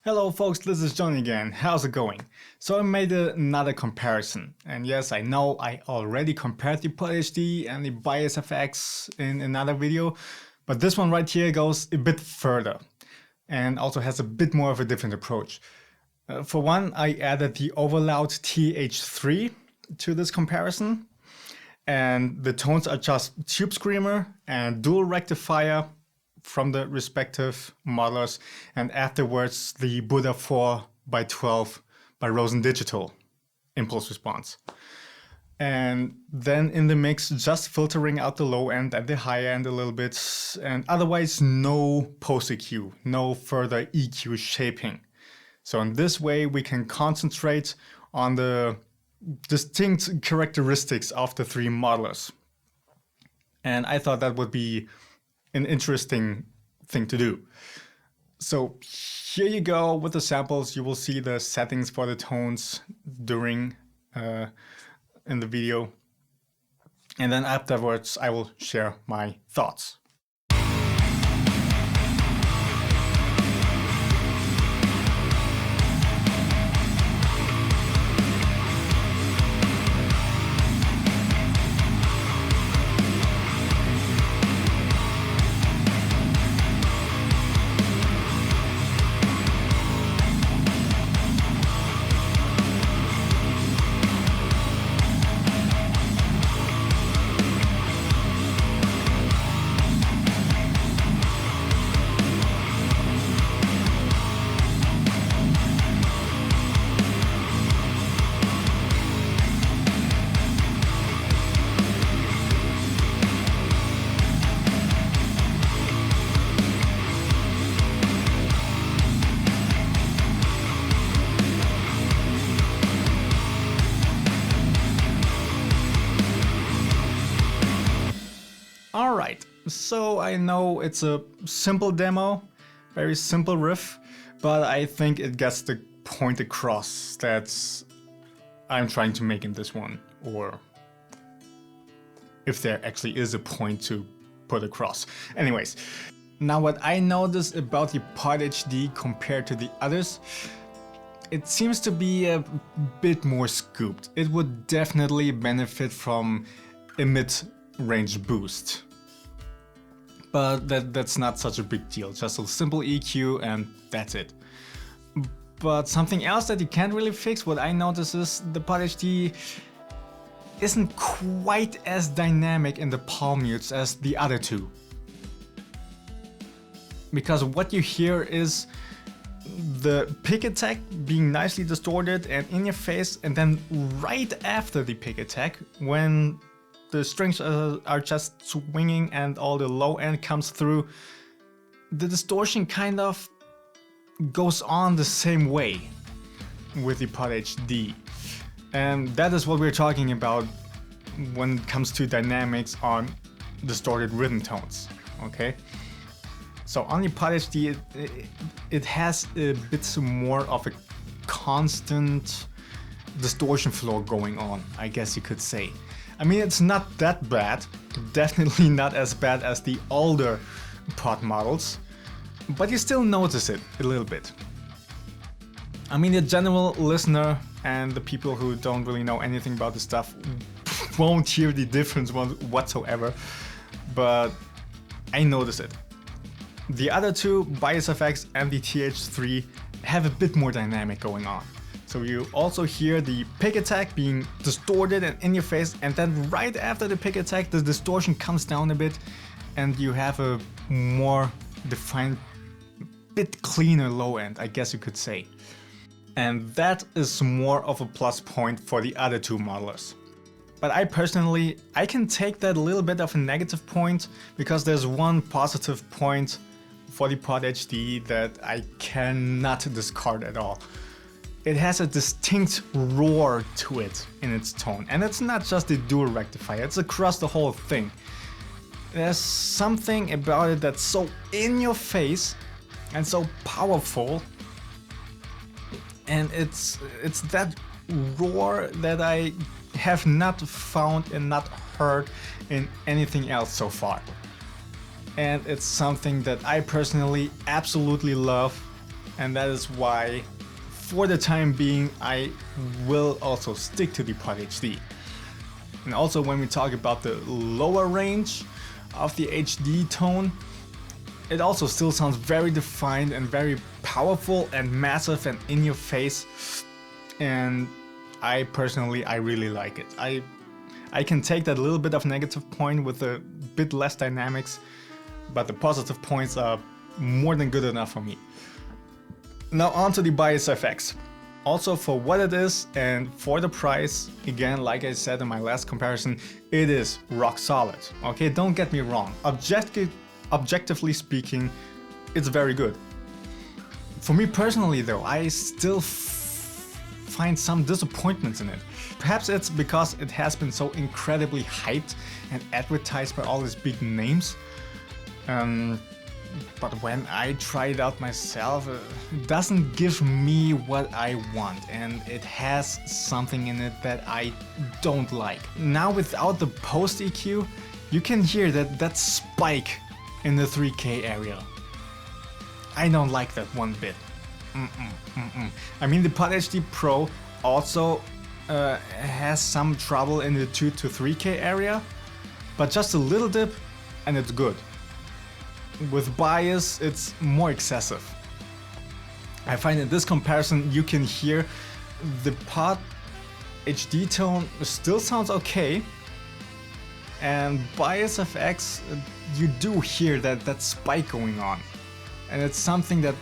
Hello folks, this is Johnny again. How's it going? So I made another comparison, and yes, I know I already compared the PodHD and the bias FX in another video, but this one right here goes a bit further and also has a bit more of a different approach. For one, I added the Overloud TH3 to this comparison, and the tones are just Tube Screamer and Dual Rectifier from the respective modelers, and afterwards the Buddha 4x12 by Rosen Digital impulse response. And then in the mix, just filtering out the low end and the high end a little bit, and otherwise no post EQ, no further EQ shaping. So in this way we can concentrate on the distinct characteristics of the three modelers. And I thought that would be an interesting thing to do. So here you go with the samples. You will see the settings for the tones during in the video, and then afterwards I will share my thoughts. Alright, so I know it's a simple demo, very simple riff, but I think it gets the point across that I'm trying to make in this one, or if there actually is a point to put across. Anyways, now what I noticed about the PodHD compared to the others, it seems to be a bit more scooped. It would definitely benefit from a mid-range boost. But that's not such a big deal, just a simple EQ and that's it. But something else that you can't really fix, what I notice is the PodHD isn't quite as dynamic in the palm mutes as the other two. Because what you hear is the pick attack being nicely distorted and in your face, and then right after the pick attack, when the strings are just swinging and all the low end comes through, the distortion kind of goes on the same way with the PodHD. And that is what we're talking about when it comes to dynamics on distorted rhythm tones, okay? So on the PodHD, it has a bit more of a constant distortion flow going on, I guess you could say. I mean, it's not that bad, definitely not as bad as the older pod models, but you still notice it a little bit. I mean, the general listener and the people who don't really know anything about the stuff won't hear the difference whatsoever, but I notice it. The other two, Bias FX and the TH3, have a bit more dynamic going on. So you also hear the pick attack being distorted and in your face, and then right after the pick attack the distortion comes down a bit and you have a more defined, bit cleaner low end, I guess you could say. And that is more of a plus point for the other two modelers. But I can take that a little bit of a negative point, because there's one positive point for the PodHD that I cannot discard at all. It has a distinct roar to it in its tone, and it's not just the dual rectifier, it's across the whole thing. There's something about it that's so in your face and so powerful, and it's that roar that I have not found and not heard in anything else so far. And it's something that I personally absolutely love, and that is why for the time being I will also stick to the Pod HD. And also when we talk about the lower range of the HD tone, it also still sounds very defined and very powerful and massive and in your face, and I personally really like it. I can take that little bit of negative point with a bit less dynamics, but the positive points are more than good enough for me. Now on to the Bias FX. Also for what it is and for the price, again, like I said in my last comparison, it is rock solid. Okay, don't get me wrong. Objectively speaking, it's very good. For me personally though, I still find some disappointments in it. Perhaps it's because it has been so incredibly hyped and advertised by all these big names. But when I try it out myself, it doesn't give me what I want, and it has something in it that I don't like. Now without the post EQ, you can hear that spike in the 3K area. I don't like that one bit. I mean, the Pod HD Pro also has some trouble in the 2 to 3K area, but just a little dip and it's good. With bias, it's more excessive. I find in this comparison you can hear the Pod HD tone still sounds okay, and Bias FX, you do hear that spike going on, and it's something that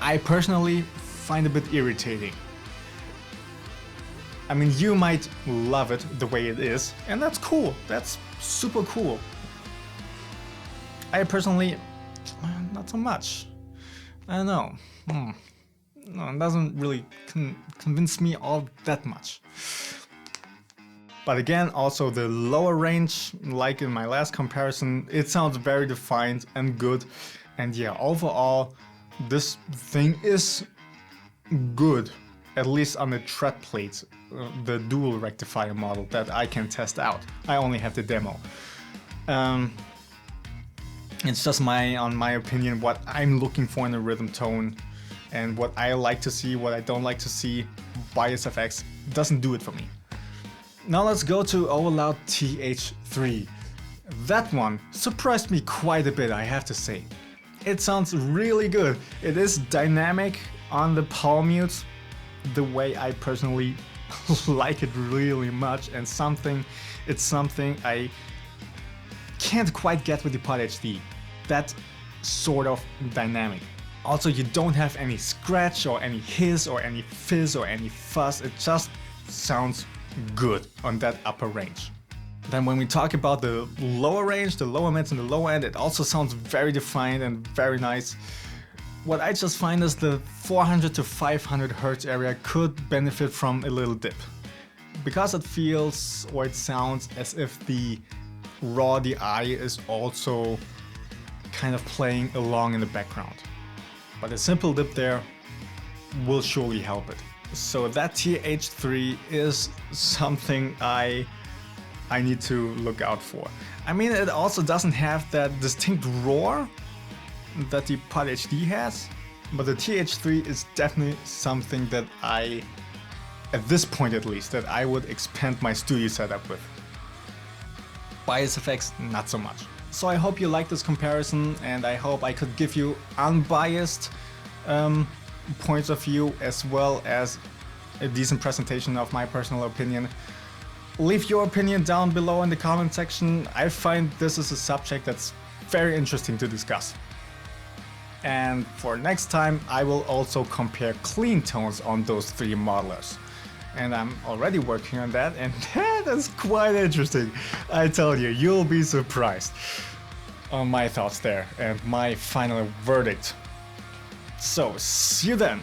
I personally find a bit irritating. I mean, you might love it the way it is, and that's cool, that's super cool. I personally, not so much. I don't know. No, it doesn't really convince me all that much. But again, also the lower range, like in my last comparison, it sounds very defined and good. And yeah, overall, this thing is good, at least on the tread plates, the dual rectifier model that I can test out. I only have the demo. It's just on my opinion, what I'm looking for in a rhythm tone and what I like to see, what I don't like to see. Bias FX doesn't do it for me. Now let's go to Overloud TH3. That one surprised me quite a bit, I have to say. It sounds really good. It is dynamic on the palm mutes, the way I personally like it really much, and it's something I can't quite get with the Pod HD. That sort of dynamic. Also, you don't have any scratch or any hiss or any fizz or any fuzz. It just sounds good on that upper range. Then when we talk about the lower range, the lower mids and the lower end, it also sounds very defined and very nice. What I just find is the 400 to 500 Hz area could benefit from a little dip, because it feels or it sounds as if the eye is also kind of playing along in the background. But a simple dip there will surely help it. So that TH3 is something I need to look out for. I mean, it also doesn't have that distinct roar that the Pod HD has, but the TH3 is definitely something that at this point at least, that I would expand my studio setup with. Bias effects, not so much. So I hope you like this comparison, and I hope I could give you unbiased points of view as well as a decent presentation of my personal opinion. Leave your opinion down below in the comment section. I find this is a subject that's very interesting to discuss. And for next time, I will also compare clean tones on those three modelers. And I'm already working on that, and that is quite interesting. I tell you, you'll be surprised on my thoughts there and my final verdict. So, see you then!